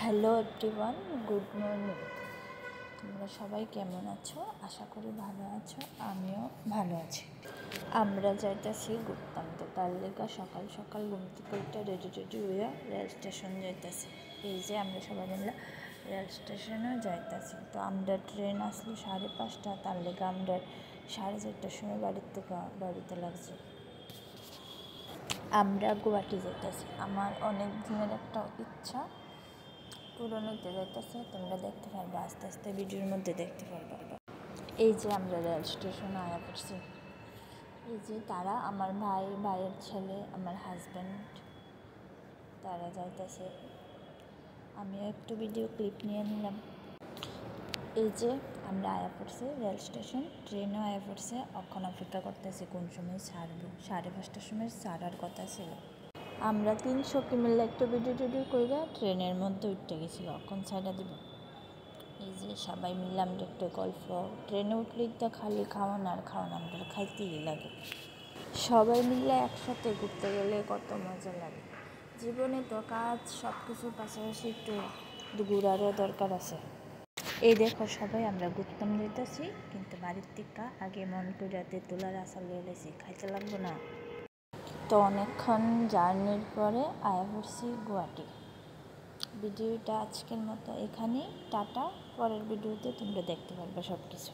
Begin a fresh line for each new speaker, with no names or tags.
Hello everyone, good morning. তোমরা সবাই কেমন আছো? আশা করি ভালো আছো, আমিও ভালো আছি। আমরা যাইতেছি ঘুরতাম, তো তার লেগে সকাল সকাল ঘুম থেকে উঠে রেডি হইয়া রেল স্টেশন যাইতেছি। এই যে আমরা সবাই মিলে রেল স্টেশনে যাইতেছি। তো আমরা ট্রেন আসলো 5:30, তার লেগে আমরা 4:30টার সময় বাড়িতে লাগছি। আমরা গুয়াহাটি যাইতেছি। আমার অনেক দিনের একটা ইচ্ছা পূরণ হইতে যাইতেছে। তোমরা দেখতে পারবে, আস্তে আস্তে ভিডিওর মধ্যে দেখতে পারবে। এই যে আমরা রেল স্টেশনে আয়া পড়ছি। এই যে তারা, আমার ভাইয়ের ছেলে, আমার হাজব্যান্ড, তারা যাইতেছে। আমিও একটু ভিডিও ক্লিপ নিয়ে নিলাম। এই যে আমরা আয়া পড়ছি রেল স্টেশন, ট্রেনও আয়া পড়ছে। এখন অপেক্ষা করতেছি কোন সময় ছাড়বো। 5:30টার সময় ছাড়ার কথা ছিল। আমরা 300 কি মিলে একটু ভিডিও কইরা ট্রেনের মধ্যে উঠতে গেছিল, এখন ছাইড়া দিব। এই যে সবাই মিলে আমরা একটু গল্প। ট্রেনে উঠলেই তো খালি খাওয়ান আর খাওয়ান, আমরা খাইতেই লাগে। সবাই মিলে একসাথে ঘুরতে গেলে কত মজা লাগে। জীবনে তো কাজ সব কিছুর পাশাপাশি একটু ঘোরারও দরকার আছে। এই দেখো সবাই আমরা ঘুরতাম যেতেছি, কিন্তু বাড়ির থেকে আগে মন করে তেঁতুলার আচার লয়ে লেছি, খাইতে লাগবো না। তো অনেকক্ষণ জার্নির পরে আয়া পড়ছি গুয়াহাটি। ভিডিওটা আজকের মতো এখানেই, টাটা। পরের ভিডিওতে তোমরা দেখতে পারবে সব কিছু।